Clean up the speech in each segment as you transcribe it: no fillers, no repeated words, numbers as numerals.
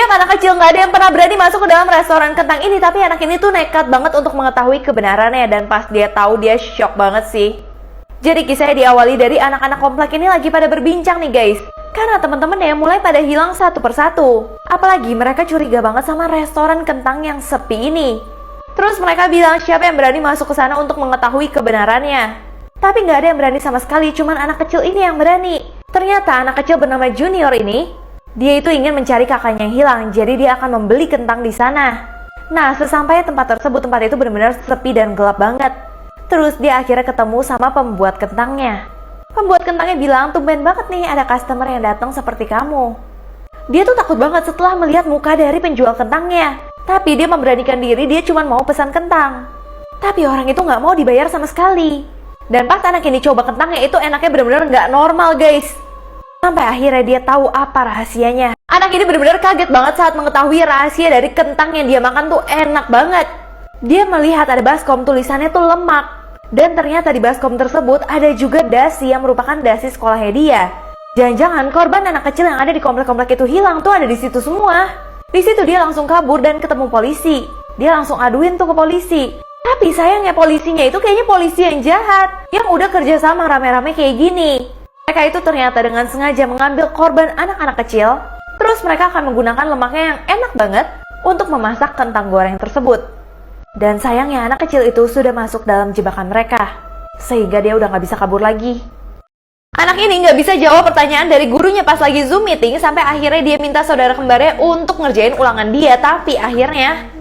Setiap anak kecil nggak ada yang pernah berani masuk ke dalam restoran kentang ini, tapi anak ini tuh nekat banget untuk mengetahui kebenarannya, dan pas dia tahu dia shock banget sih. Jadi kisahnya diawali dari anak-anak komplek ini lagi pada berbincang nih guys, karena teman-temannya mulai pada hilang satu persatu. Apalagi mereka curiga banget sama restoran kentang yang sepi ini. Terus mereka bilang siapa yang berani masuk ke sana untuk mengetahui kebenarannya. Tapi nggak ada yang berani sama sekali, cuman anak kecil ini yang berani. Ternyata anak kecil bernama Junior ini, dia itu ingin mencari kakaknya yang hilang, jadi dia akan membeli kentang di sana. Nah, sesampainya tempat tersebut, tempat itu benar-benar sepi dan gelap banget. Terus dia akhirnya ketemu sama pembuat kentangnya. Pembuat kentangnya bilang, tumben banget nih ada customer yang datang seperti kamu. Dia tuh takut banget setelah melihat muka dari penjual kentangnya. Tapi dia memberanikan diri, dia cuma mau pesan kentang. Tapi orang itu nggak mau dibayar sama sekali. Dan pas anak ini coba kentangnya, itu enaknya benar-benar nggak normal guys. Sampai akhirnya dia tahu apa rahasianya. Anak ini benar-benar kaget banget saat mengetahui rahasia dari kentang yang dia makan tuh enak banget. Dia melihat ada baskom, tulisannya tuh lemak. Dan ternyata di baskom tersebut ada juga dasi yang merupakan dasi sekolahnya dia. Jangan-jangan korban anak kecil yang ada di komplek-komplek itu hilang tuh ada di situ semua. Di situ dia langsung kabur dan ketemu polisi. Dia langsung aduin tuh ke polisi. Tapi sayangnya polisinya itu kayaknya polisi yang jahat, yang udah kerja sama rame-rame kayak gini. Mereka itu ternyata dengan sengaja mengambil korban anak-anak kecil, terus mereka akan menggunakan lemaknya yang enak banget untuk memasak kentang goreng tersebut. Dan sayangnya anak kecil itu sudah masuk dalam jebakan mereka, sehingga dia udah nggak bisa kabur lagi. Anak ini nggak bisa jawab pertanyaan dari gurunya pas lagi Zoom meeting, sampai akhirnya dia minta saudara kembarnya untuk ngerjain ulangan dia, tapi akhirnya...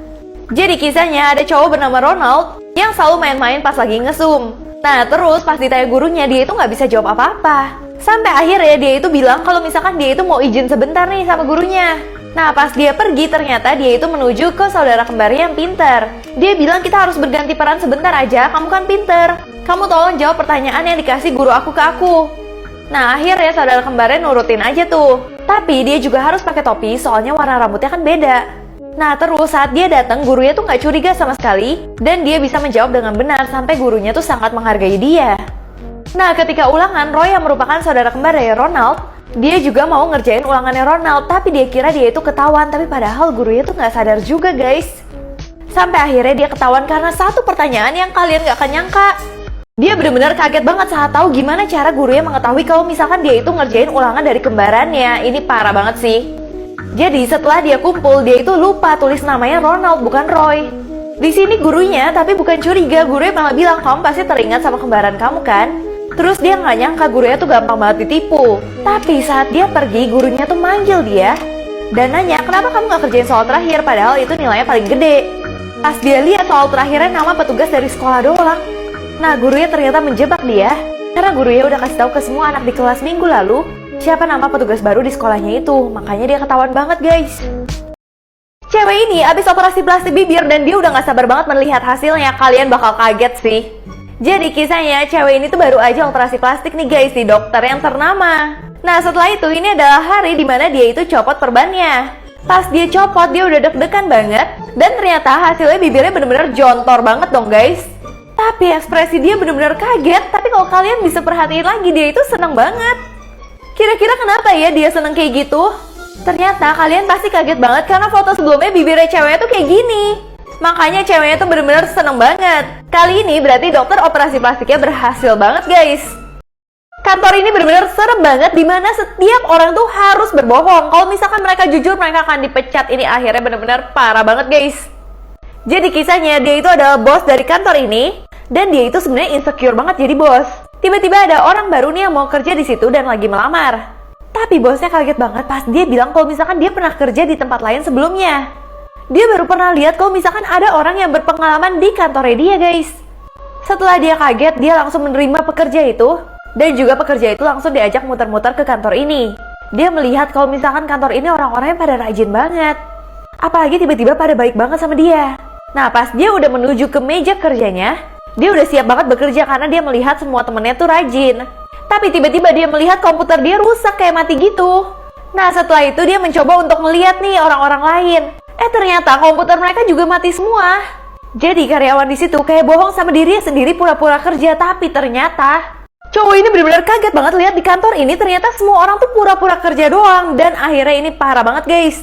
Jadi kisahnya ada cowok bernama Ronald yang selalu main-main pas lagi nge-Zoom. Nah terus pas ditanya gurunya, dia itu nggak bisa jawab apa-apa. Sampai akhirnya dia itu bilang kalau misalkan dia itu mau izin sebentar nih sama gurunya. Nah pas dia pergi ternyata dia itu menuju ke saudara kembarnya yang pinter. Dia bilang kita harus berganti peran sebentar aja, kamu kan pinter. Kamu tolong jawab pertanyaan yang dikasih guru aku ke aku. Nah akhirnya saudara kembarnya nurutin aja tuh. Tapi dia juga harus pakai topi soalnya warna rambutnya kan beda. Nah terus saat dia datang gurunya tuh nggak curiga sama sekali. Dan dia bisa menjawab dengan benar sampai gurunya tuh sangat menghargai dia. Nah ketika ulangan, Roy yang merupakan saudara kembar dari Ronald, dia juga mau ngerjain ulangannya Ronald. Tapi dia kira dia itu ketahuan, tapi padahal gurunya tuh nggak sadar juga guys. Sampai akhirnya dia ketahuan karena satu pertanyaan yang kalian nggak akan nyangka. Dia benar-benar kaget banget saat tahu gimana cara gurunya mengetahui kalau misalkan dia itu ngerjain ulangan dari kembarannya. Ini parah banget sih. Jadi setelah dia kumpul, dia itu lupa tulis namanya Ronald bukan Roy. Di sini gurunya tapi bukan curiga, gurunya malah bilang kamu pasti teringat sama kembaran kamu kan. Terus dia nggak nyangka gurunya tuh gampang banget ditipu. Tapi saat dia pergi, gurunya tuh manggil dia dan nanya kenapa kamu nggak kerjain soal terakhir padahal itu nilainya paling gede. Pas dia lihat soal terakhirnya nama petugas dari sekolah doang. Nah gurunya ternyata menjebak dia karena gurunya udah kasih tahu ke semua anak di kelas minggu lalu siapa nama petugas baru di sekolahnya itu. Makanya dia ketahuan banget guys. Cewek ini abis operasi plastik bibir dan dia udah gak sabar banget melihat hasilnya. Kalian bakal kaget sih. Jadi kisahnya cewek ini tuh baru aja operasi plastik nih guys di dokter yang ternama. Nah setelah itu ini adalah hari dimana dia itu copot perbannya. Pas dia copot dia udah deg-degan banget. Dan ternyata hasilnya bibirnya bener-bener jontor banget dong guys. Tapi ekspresi dia bener-bener kaget. Tapi kalau kalian bisa perhatiin lagi, dia itu seneng banget. Kira-kira kenapa ya dia seneng kayak gitu? Ternyata kalian pasti kaget banget karena foto sebelumnya bibirnya ceweknya tuh kayak gini. Makanya ceweknya tuh bener-bener seneng banget. Kali ini berarti dokter operasi plastiknya berhasil banget guys. Kantor ini bener-bener serem banget, dimana setiap orang tuh harus berbohong. Kalau misalkan mereka jujur, mereka akan dipecat. Ini akhirnya bener-bener parah banget guys. Jadi kisahnya dia itu adalah bos dari kantor ini. Dan dia itu sebenarnya insecure banget jadi bos. Tiba-tiba ada orang baru nih yang mau kerja di situ dan lagi melamar. Tapi bosnya kaget banget pas dia bilang kalau misalkan dia pernah kerja di tempat lain sebelumnya. Dia baru pernah lihat kalau misalkan ada orang yang berpengalaman di kantornya dia guys. Setelah dia kaget, dia langsung menerima pekerja itu. Dan juga pekerja itu langsung diajak muter-muter ke kantor ini. Dia melihat kalau misalkan kantor ini orang-orangnya pada rajin banget. Apalagi tiba-tiba pada baik banget sama dia. Nah pas dia udah menuju ke meja kerjanya, dia udah siap banget bekerja karena dia melihat semua temennya tuh rajin. Tapi tiba-tiba dia melihat komputer dia rusak kayak mati gitu. Nah setelah itu dia mencoba untuk melihat nih orang-orang lain. Ternyata komputer mereka juga mati semua. Jadi karyawan di situ kayak bohong sama dirinya sendiri pura-pura kerja. Tapi ternyata cowok ini benar-benar kaget banget lihat di kantor ini ternyata semua orang tuh pura-pura kerja doang. Dan akhirnya ini parah banget guys.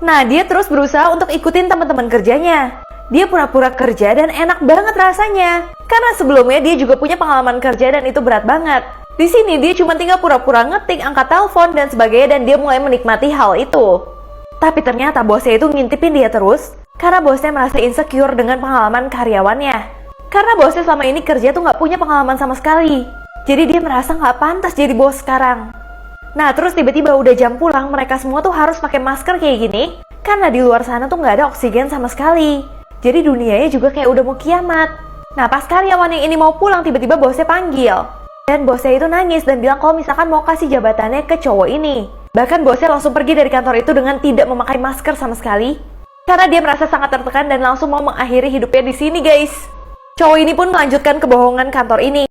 Nah, dia terus berusaha untuk ikutin teman-teman kerjanya. Dia pura-pura kerja dan enak banget rasanya. Karena sebelumnya dia juga punya pengalaman kerja dan itu berat banget. Di sini dia cuma tinggal pura-pura ngetik, angkat telepon dan sebagainya, dan dia mulai menikmati hal itu. Tapi ternyata bosnya itu ngintipin dia terus karena bosnya merasa insecure dengan pengalaman karyawannya. Karena bosnya selama ini kerja tuh nggak punya pengalaman sama sekali. Jadi dia merasa nggak pantas jadi bos sekarang. Nah, terus tiba-tiba udah jam pulang, mereka semua tuh harus pakai masker kayak gini karena di luar sana tuh nggak ada oksigen sama sekali. Jadi dunianya juga kayak udah mau kiamat. Nah, pas karyawan yang ini mau pulang, tiba-tiba bosnya panggil. Dan bosnya itu nangis dan bilang kalau misalkan mau kasih jabatannya ke cowok ini. Bahkan bosnya langsung pergi dari kantor itu dengan tidak memakai masker sama sekali. Karena dia merasa sangat tertekan dan langsung mau mengakhiri hidupnya di sini, guys. Cowok ini pun melanjutkan kebohongan kantor ini.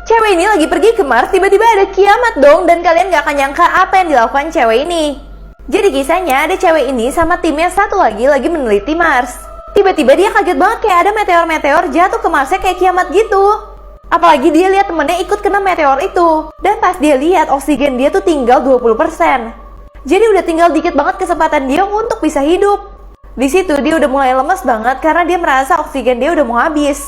Cewek ini lagi pergi ke Mars, tiba-tiba ada kiamat dong, dan kalian gak akan nyangka apa yang dilakukan cewek ini. Jadi kisahnya ada cewek ini sama timnya satu lagi meneliti Mars. Tiba-tiba dia kaget banget kayak ada meteor-meteor jatuh ke Marsnya kayak kiamat gitu. Apalagi dia lihat temennya ikut kena meteor itu. Dan pas dia lihat oksigen dia tuh tinggal 20%. Jadi udah tinggal dikit banget kesempatan dia untuk bisa hidup. Di situ dia udah mulai lemes banget karena dia merasa oksigen dia udah mau habis.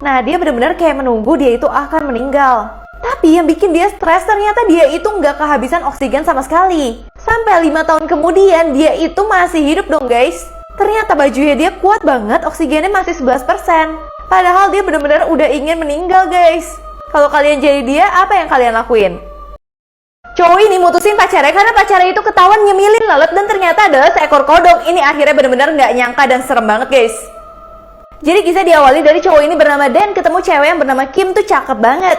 Nah, dia benar-benar kayak menunggu dia itu akan meninggal. Tapi yang bikin dia stres ternyata dia itu nggak kehabisan oksigen sama sekali. Sampai 5 tahun kemudian dia itu masih hidup dong, guys. Ternyata bajunya dia kuat banget, oksigennya masih 11%. Padahal dia benar-benar udah ingin meninggal, guys. Kalau kalian jadi dia, apa yang kalian lakuin? Cowok ini mutusin pacarnya karena pacarnya itu ketahuan nyemilin lalat dan ternyata adalah seekor kodok. Ini akhirnya benar-benar nggak nyangka dan serem banget, guys. Jadi kisah diawali dari cowok ini bernama Dan ketemu cewek yang bernama Kim tuh cakep banget.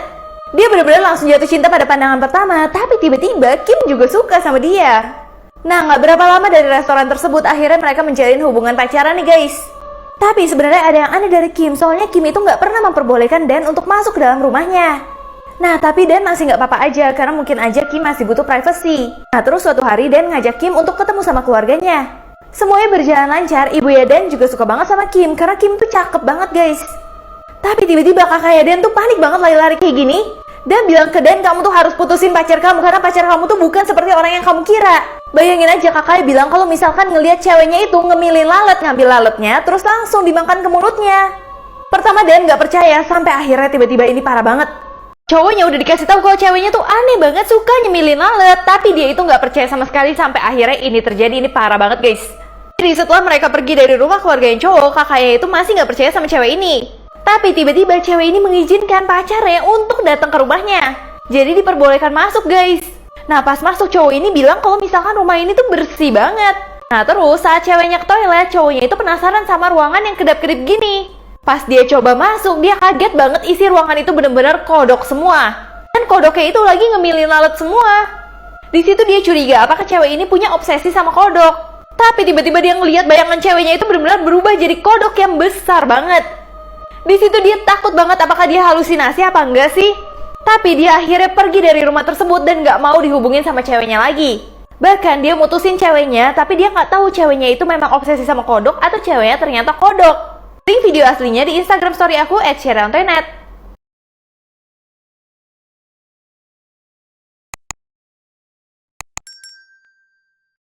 Dia benar-benar langsung jatuh cinta pada pandangan pertama, tapi tiba-tiba Kim juga suka sama dia. Nah, nggak berapa lama dari restoran tersebut akhirnya mereka menjalin hubungan pacaran nih, guys. Tapi sebenarnya ada yang aneh dari Kim, soalnya Kim itu nggak pernah memperbolehkan Dan untuk masuk ke dalam rumahnya. Nah, tapi Dan masih nggak apa-apa aja karena mungkin aja Kim masih butuh privacy. Nah, terus suatu hari Dan ngajak Kim untuk ketemu sama keluarganya. Semuanya berjalan lancar, ibunya Dan juga suka banget sama Kim karena Kim tuh cakep banget, guys. Tapi tiba-tiba kakaknya Dan tuh panik banget lari-lari kayak gini dan bilang ke Dan, kamu tuh harus putusin pacar kamu karena pacar kamu tuh bukan seperti orang yang kamu kira. Bayangin aja kakaknya bilang kalau misalkan ngelihat ceweknya itu ngemilin lalat, ngambil lalatnya terus langsung dimakan ke mulutnya. Pertama Dan gak percaya sampai akhirnya tiba-tiba ini parah banget. Cowoknya udah dikasih tahu kalau ceweknya tuh aneh banget suka nyemilin lalat, tapi dia itu gak percaya sama sekali sampai akhirnya ini terjadi. Ini parah banget, guys. Jadi setelah mereka pergi dari rumah keluarga yang cowok, kakaknya itu masih gak percaya sama cewek ini. Tapi tiba-tiba cewek ini mengizinkan pacarnya untuk datang ke rumahnya. Jadi diperbolehkan masuk, guys. Nah, pas masuk cowok ini bilang kalau misalkan rumah ini tuh bersih banget. Nah, terus saat ceweknya ke toilet, cowoknya itu penasaran sama ruangan yang kedap-kedip gini. Pas dia coba masuk, dia kaget banget isi ruangan itu bener-bener kodok semua. Dan kodoknya itu lagi ngemilin lalat semua. Di situ dia curiga apakah cewek ini punya obsesi sama kodok. Tapi tiba-tiba dia ngelihat bayangan ceweknya itu benar-benar berubah jadi kodok yang besar banget. Di situ dia takut banget apakah dia halusinasi apa enggak sih. Tapi dia akhirnya pergi dari rumah tersebut dan gak mau dihubungin sama ceweknya lagi. Bahkan dia mutusin ceweknya, tapi dia gak tahu ceweknya itu memang obsesi sama kodok atau ceweknya ternyata kodok. Link video aslinya di Instagram story aku @sheryantoynet.